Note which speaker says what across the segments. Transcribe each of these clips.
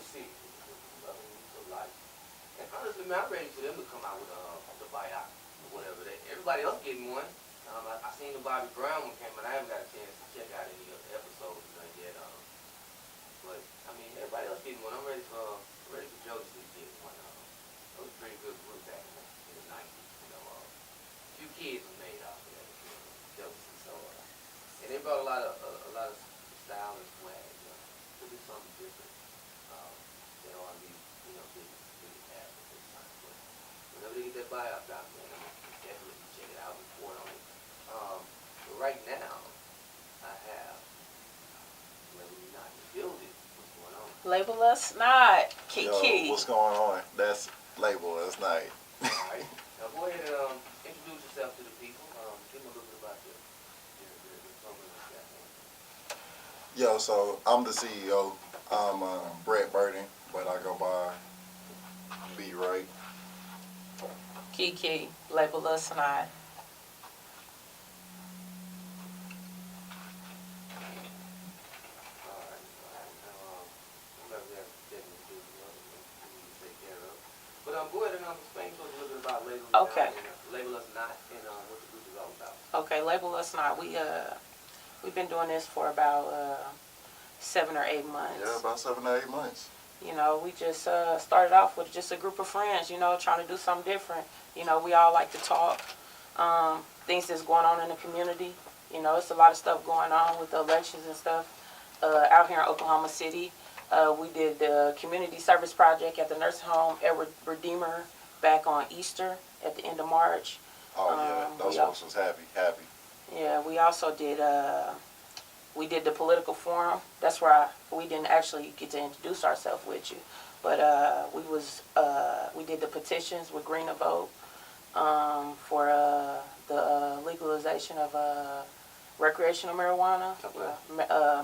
Speaker 1: city. Loving to life. And honestly, man, I'm ready for them to come out with the buyout or whatever. Everybody else getting one. I seen the Bobby Brown one came, but I haven't got a chance to check out any of the episodes yet. But I mean, everybody else getting one. I'm ready for Joseph to get one. It was a pretty good group back in the '90s. A few kids were made off of that. Joseph, so and they brought a lot of style and swag. To do something different. They don't want to be, didn't have at this time. But whenever they get that buyout out, man, I'm gonna definitely check it out and report on it. But right now, I have Label Not in the building. What's going on?
Speaker 2: Label us not. Kiki.
Speaker 3: Yo, what's going on? That's Label Us Not.
Speaker 1: All right. Now go ahead and introduce yourself to the people. Give them a little bit about your program that you got going.
Speaker 3: Yo, so I'm the CEO. I'm Brett Burden, but I go by Be Right.
Speaker 2: Kiki. Label us not.
Speaker 1: Go ahead and explain to us a little bit about
Speaker 2: Okay.
Speaker 1: Label Us Not and what the group is all about.
Speaker 2: Okay, Label Us Not. We've been doing this for about 7 or 8 months.
Speaker 3: Yeah, about 7 or 8 months.
Speaker 2: We just started off with just a group of friends, trying to do something different. We all like to talk, things that's going on in the community. It's a lot of stuff going on with the elections and stuff out here in Oklahoma City. We did the community service project at the nursing home Edward Redeemer back on Easter at the end of March.
Speaker 3: Oh, yeah, those folks was happy.
Speaker 2: Yeah, we also did, we did the political forum. That's where we didn't actually get to introduce ourselves with you. But we did the petitions with Green to Vote for the legalization of recreational marijuana,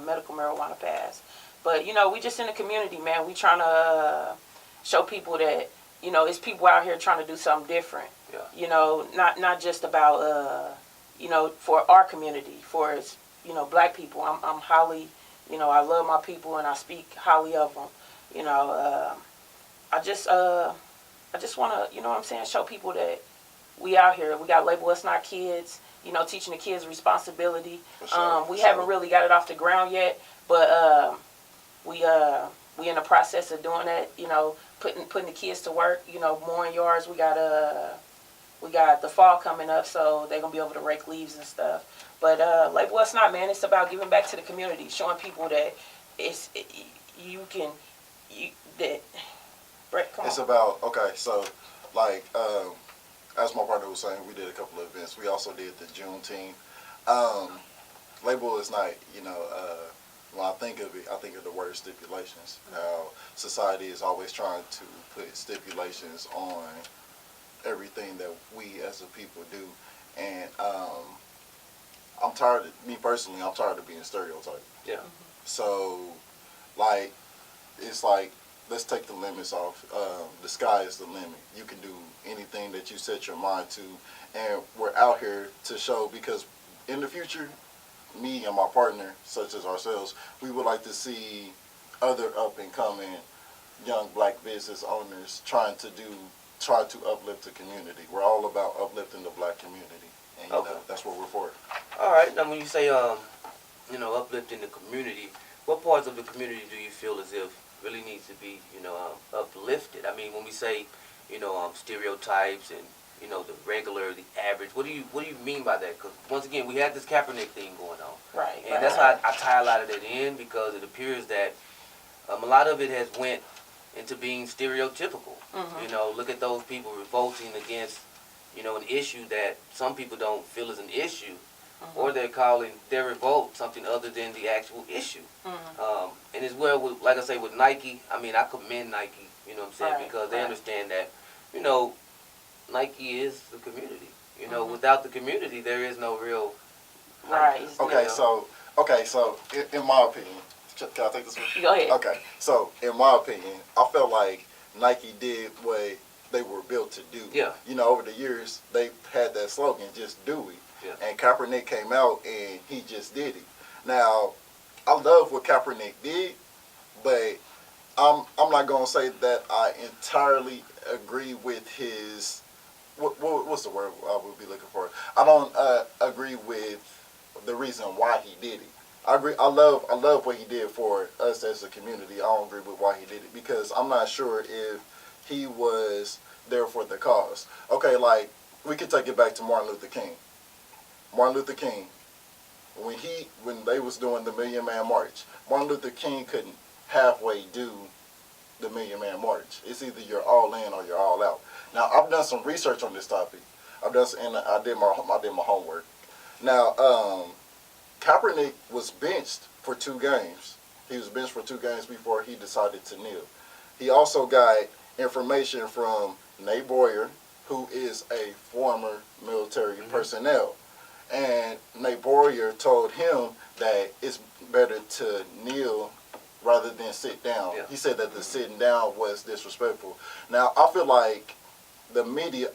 Speaker 2: medical marijuana pass. But, we just in the community, man. We trying to show people that, it's people out here trying to do something different.
Speaker 1: Yeah.
Speaker 2: Not just about, for our community, for, black people. I'm highly, I love my people and I speak highly of them. I just want to, show people that we out here. We got Label Us Not Kids, teaching the kids responsibility. We haven't really got it off the ground yet, but we in the process of doing that, putting the kids to work, mowing yards. We got the fall coming up, so they're gonna be able to rake leaves and stuff. But Label Us Not, man, it's about giving back to the community, showing people that Brett, come on.
Speaker 3: It's about, okay, so, like, as my partner was saying, we did a couple of events. We also did the Juneteenth. Label Us Not, when I think of it, I think of the word stipulations. How society is always trying to put stipulations on everything that we as a people do. And I'm tired, me personally, I'm tired of being stereotyped.
Speaker 1: Yeah.
Speaker 3: So, like, it's like, let's take the limits off. The sky is the limit. You can do anything that you set your mind to. And we're out here to show, because in the future, me and my partner, such as ourselves, we would like to see other up-and-coming young black business owners try to uplift the community. We're all about uplifting the black community, and that's what we're for.
Speaker 1: All right. Now, when you say uplifting the community, what parts of the community do you feel as if really needs to be uplifted? I mean, when we say stereotypes and the regular, the average. What do you mean by that? Because once again, we had this Kaepernick thing going on,
Speaker 2: Right.
Speaker 1: And that's how I tie a lot of that in, because it appears that a lot of it has went into being stereotypical.
Speaker 2: Mm-hmm.
Speaker 1: Look at those people revolting against an issue that some people don't feel is an issue, mm-hmm. or they're calling their revolt something other than the actual issue.
Speaker 2: Mm-hmm.
Speaker 1: And as well, with, like I say, with Nike, I mean, I commend Nike.
Speaker 2: Right.
Speaker 1: Because they understand that Nike is the community.
Speaker 2: Mm-hmm.
Speaker 1: Without the community, there is no real.
Speaker 2: Right.
Speaker 3: Okay, so in my opinion, can I take this one?
Speaker 2: Go ahead.
Speaker 3: Okay, so in my opinion, I felt like Nike did what they were built to do.
Speaker 1: Yeah.
Speaker 3: Over the years, they had that slogan, just do it.
Speaker 1: Yeah.
Speaker 3: And Kaepernick came out and he just did it. Now, I love what Kaepernick did, but I'm not gonna say that I entirely agree with his. What's the word I would be looking for? I don't agree with the reason why he did it. I agree. I love what he did for us as a community. I don't agree with why he did it because I'm not sure if he was there for the cause. Okay, like we could take it back to Martin Luther King. Martin Luther King, when they was doing the Million Man March, Martin Luther King couldn't halfway do the Million Man March. It's either you're all in or you're all out. Now I've done some research on this topic. And I did my homework. Now Kaepernick was benched for 2 games. He was benched for 2 games before he decided to kneel. He also got information from Nate Boyer, who is a former military personnel. And Nate Boyer told him that it's better to kneel rather than sit down. Yeah. He said that the sitting down was disrespectful. Now, I feel like the media,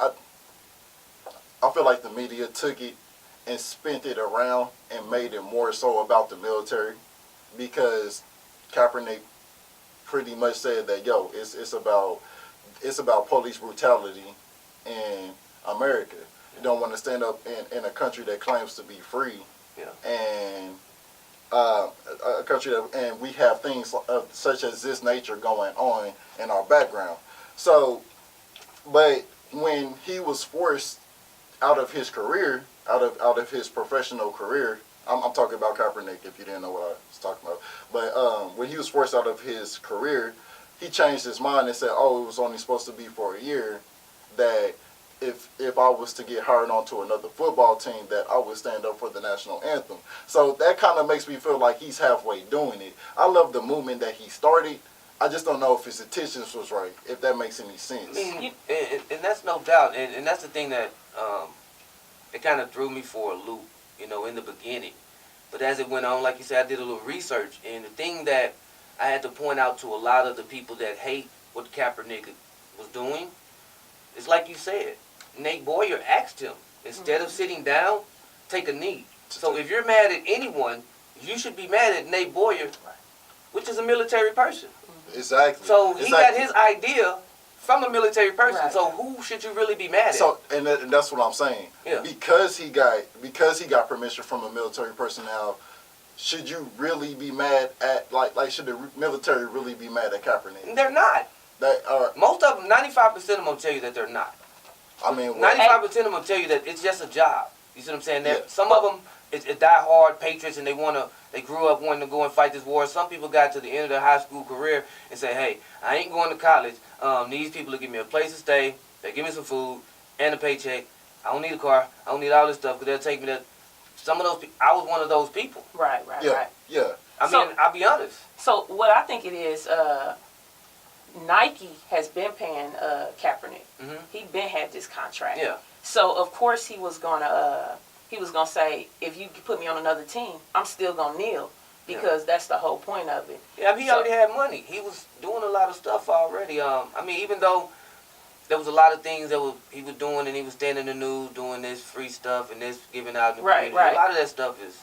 Speaker 3: took it and spent it around and made it more so about the military because Kaepernick pretty much said that, yo, it's about police brutality in America. You don't want to stand up in a country that claims to be free, and a country and we have things such as this nature going on in our background. So, but when he was forced out of his career, out of his professional career, I'm talking about Kaepernick if you didn't know what I was talking about. But when he was forced out of his career, he changed his mind and said, "Oh, it was only supposed to be for a year. That if I was to get hired onto another football team, that I would stand up for the national anthem." So that kind of makes me feel like he's halfway doing it. I love the movement that he started. I just don't know if his intentions was right, if that makes any sense.
Speaker 1: I mean, and that's no doubt. And that's the thing that it kind of threw me for a loop, in the beginning. But as it went on, like you said, I did a little research. And the thing that I had to point out to a lot of the people that hate what Kaepernick was doing, it's like you said. Nate Boyer asked him, instead of sitting down, take a knee. So if you're mad at anyone, you should be mad at Nate Boyer, which is a military person.
Speaker 3: Exactly.
Speaker 1: So he got his idea from a military person.
Speaker 2: Right.
Speaker 1: So who should you really be mad at?
Speaker 3: So and that's what I'm saying.
Speaker 1: Yeah.
Speaker 3: Because he got permission from a military personnel, should you really be mad at like should the military really be mad at Kaepernick?
Speaker 1: They're not. Most of them, 95% of them will tell you that they're not.
Speaker 3: I mean,
Speaker 1: 95% of them will tell you that it's just a job. You see what I'm saying?
Speaker 3: Yeah.
Speaker 1: Some of them it's die-hard patriots, and they grew up wanting to go and fight this war. Some people got to the end of their high school career and say, "Hey, I ain't going to college. These people will give me a place to stay. They give me some food and a paycheck. I don't need a car. I don't need all this stuff because they'll take me to." Some of those I was one of those people.
Speaker 2: Right.
Speaker 3: Yeah.
Speaker 1: I mean, I'll be honest.
Speaker 2: So what I think it is, Nike has been paying Kaepernick. He been had this contract.
Speaker 1: Yeah.
Speaker 2: So of course he was gonna say, if you put me on another team, I'm still gonna kneel because that's the whole point of it.
Speaker 1: Yeah, I mean, he already had money. He was doing a lot of stuff already. I mean, even though there was a lot of things that he was doing, and he was standing in the news doing this free stuff and this giving out in the community.
Speaker 2: Right.
Speaker 1: A lot of that stuff is,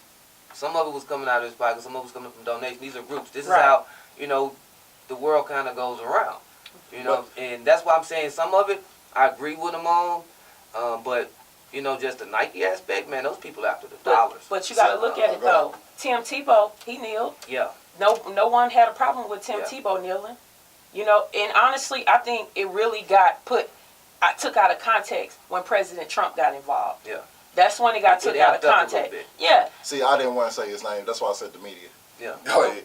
Speaker 1: some of it was coming out of his pocket, some of it was coming from donations. These are groups. This is how, the world kind of goes around. And that's why I'm saying some of it I agree with him on, but just the Nike aspect, man, those people after the dollars.
Speaker 2: But you got to look at it though. Tim Tebow, he kneeled.
Speaker 1: Yeah.
Speaker 2: No one had a problem with Tim Tebow kneeling. And honestly, I think it really took out of context when President Trump got involved.
Speaker 1: Yeah.
Speaker 2: That's when it got took out of context. Yeah.
Speaker 3: See, I didn't want to say his name. That's why I said the media.
Speaker 1: Yeah.
Speaker 3: Go ahead.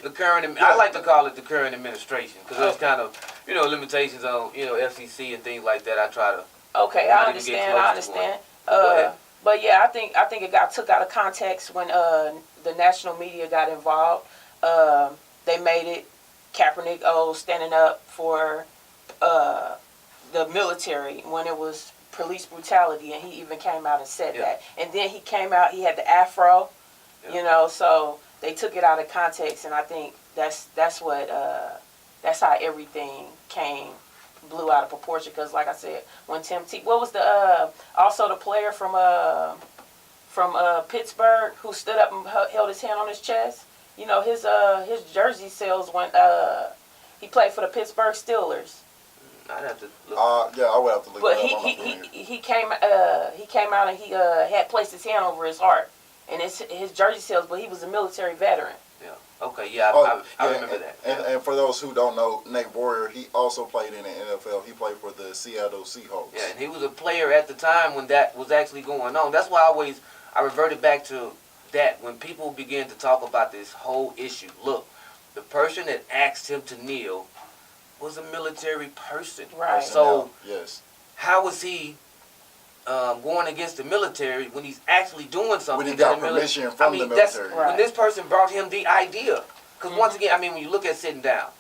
Speaker 1: The current, I like to call it the current administration because there's kind of, limitations on, FCC and things like that. I try to.
Speaker 2: Okay, I understand. But yeah, I think it got took out of context when the national media got involved. They made it Kaepernick standing up for the military when it was police brutality, and he even came out and said that. And then he came out, he had the afro, so they took it out of context, and I think that's how everything blew out of proportion. Because like I said, when what was the also the player from Pittsburgh who stood up and held his hand on his chest you know, his jersey sales went. He played for the Pittsburgh Steelers.
Speaker 1: I'd have to look.
Speaker 3: Yeah, I would have to look
Speaker 2: But
Speaker 3: it up. I'm not familiar.
Speaker 2: he came out and he had placed his hand over his heart and his jersey sales. But he was a military veteran.
Speaker 1: Yeah. Okay. Yeah. I remember that.
Speaker 3: And for those who don't know, Nate Warrior, he also played in the NFL. He played for the Seattle Seahawks.
Speaker 1: Yeah, and he was a player at the time when that was actually going on. That's why I reverted back to that when people began to talk about this whole issue. Look, the person that asked him to kneel was a military person.
Speaker 2: Right.
Speaker 1: So
Speaker 3: yes,
Speaker 1: how was he going against the military when he's actually doing something?
Speaker 3: when he got permission from the military.
Speaker 2: Right.
Speaker 1: When this person brought him the idea. Because once again, I mean, when you look at sitting down,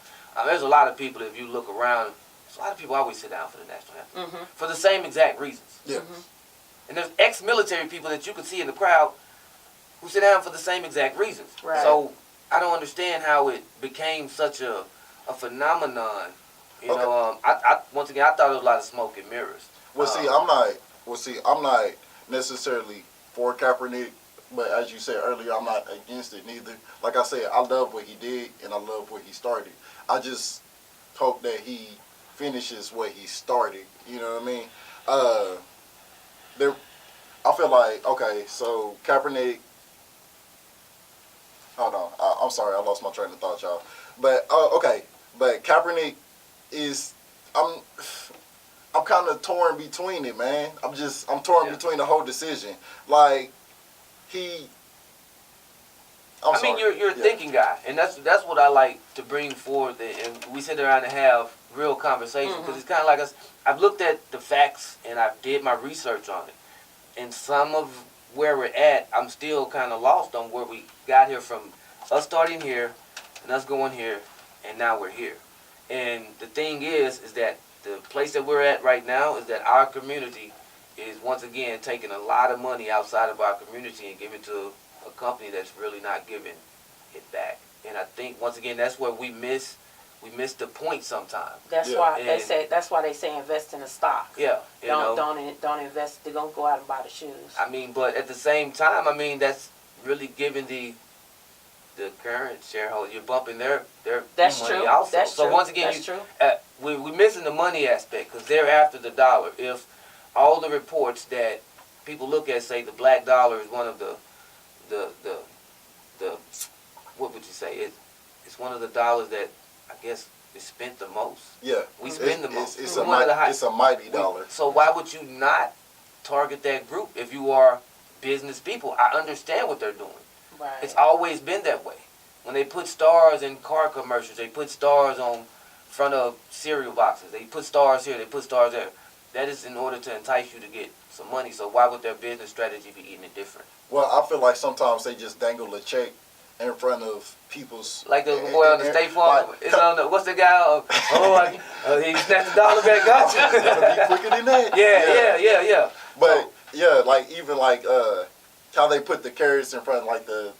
Speaker 1: there's a lot of people, if you look around, there's a lot of people always sit down for the national anthem. For the same exact reasons.
Speaker 3: Yeah.
Speaker 1: And there's ex-military people that you can see in the crowd who sit down for the same exact reasons.
Speaker 2: Right.
Speaker 1: So I don't understand how it became such a phenomenon. You know, once again, I thought it was a lot of smoke and mirrors.
Speaker 3: I'm not necessarily for Kaepernick, but as you said earlier, I'm not against it neither. Like I said, I love what he did and I love what he started. I just hope that he finishes what he started. You know what I mean? I feel like, okay, so Kaepernick. Hold on, I'm sorry, I lost my train of thought, y'all. But okay, but Kaepernick is I'm kind of torn between it, man. I'm torn between the whole decision. Like
Speaker 1: I mean, you're a thinking guy, and that's what I like to bring forward. And we sit around and have real conversations because it's kind of like I've looked at the facts and I did my research on it, and some of where we're at, I'm still kind of lost on where we got here from us starting here and us going here, and now we're here. And the thing is that the place that we're at right now is that our community is once again taking a lot of money outside of our community and giving to a company that's really not giving it back. And I think once again that's where we miss the point sometimes.
Speaker 2: That's why they say invest in the stock.
Speaker 1: Yeah.
Speaker 2: Don't invest. They're gonna go out and buy the shoes.
Speaker 1: I mean, but at the same time, I mean that's really giving the current shareholder, you're bumping their
Speaker 2: That's
Speaker 1: money
Speaker 2: true.
Speaker 1: also.
Speaker 2: That's
Speaker 1: so
Speaker 2: true.
Speaker 1: once again,
Speaker 2: That's true.
Speaker 1: We're missing the money aspect because they're after the dollar. If all the reports that people look at say the black dollar is one of the what would you say? It's one of the dollars that I guess is spent the most.
Speaker 3: Yeah,
Speaker 1: we spend the most.
Speaker 3: It's a mighty dollar.
Speaker 1: So why would you not target that group if you are business people? I understand what they're doing.
Speaker 2: Right.
Speaker 1: It's always been that way. When they put stars in car commercials, they put stars on front of cereal boxes. They put stars here, they put stars there. That is in order to entice you to get some money. So why would their business strategy be any different?
Speaker 3: Well, I feel like sometimes they just dangle a check in front of people's...
Speaker 1: Like the boy on the State Farm. It's on the, what's the guy? He snatched the dollar back. Gotcha.
Speaker 3: Gotta be quicker than that.
Speaker 1: Yeah.
Speaker 3: But yeah, like even like how they put the carrots in front of like the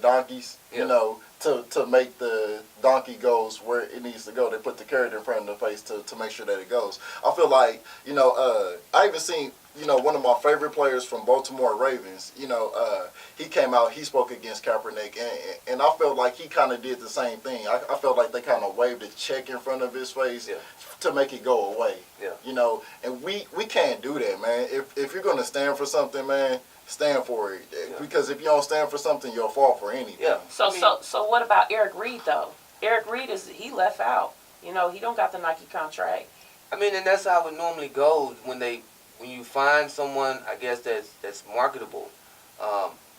Speaker 3: donkeys, you know, to make the donkey goes where it needs to go. They put the carrot in front of the face to make sure that it goes. I feel like, you know, I even seen, you know, one of my favorite players from Baltimore Ravens, you know, he came out, he spoke against Kaepernick, and I felt like he kind of did the same thing. I felt like they kind of waved a check in front of his face to make it go away. Yeah. You know, and we can't do that, man. If you're going to stand for something, man, stand for it. Yeah. Because if you don't stand for something, you'll fall for anything.
Speaker 1: Yeah.
Speaker 2: So what about Eric Reed, though? Eric Reed, he left out. You know, he don't got the Nike contract.
Speaker 1: I mean, and that's how it normally goes when you find someone, I guess, that's marketable.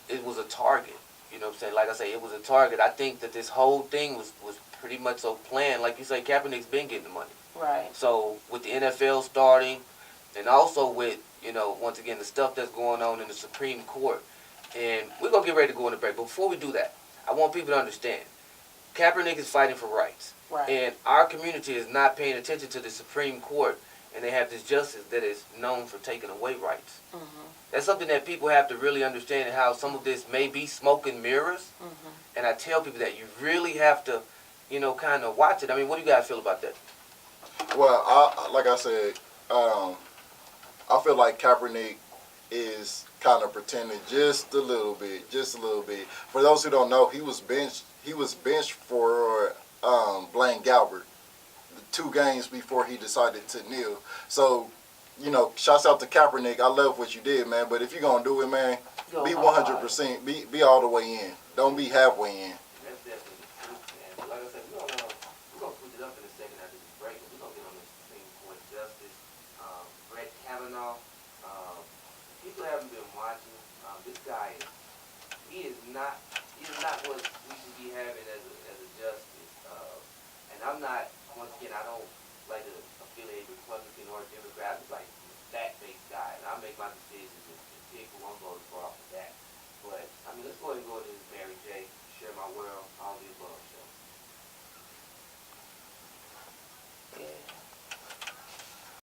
Speaker 1: It was a target. You know what I'm saying? Like I say, it was a target. I think that this whole thing was pretty much so planned. Like you say, Kaepernick's been getting the money.
Speaker 2: Right. So
Speaker 1: with the NFL starting, and also with, you know, once again, the stuff that's going on in the Supreme Court. And we're going to get ready to go into break. But before we do that, I want people to understand, Kaepernick is fighting for rights.
Speaker 2: Right.
Speaker 1: And our community is not paying attention to the Supreme Court, and they have this justice that is known for taking away rights. Mm-hmm. That's something that people have to really understand, and how some of this may be smoke and mirrors. Mm-hmm. And I tell people that you really have to, you know, kind of watch it. I mean, what do you guys feel about that?
Speaker 3: Well, like I said, I feel like Kaepernick is kind of pretending just a little bit, just a little bit. For those who don't know, he was benched. He was benched for Blaine Galbert 2 games before he decided to kneel. So, you know, shouts out to Kaepernick. I love what you did, man. But if you're gonna do it, man, be 100%. Be all the way in. Don't be halfway in.
Speaker 1: That's definitely the truth, man. But like I said, we're gonna switch it up in a second after this break, and we're gonna get on this Supreme Court Justice, Brett Kavanaugh. People haven't been watching. This guy he is not what we should be having as a justice. And I'm not, once again, I don't like to affiliate Republican or Democrat. I'm just like a fact-based guy, and I make my decisions and pick who I'm voting for off of that. But I mean, let's go ahead and go to this Mary J. Share my world, all the above.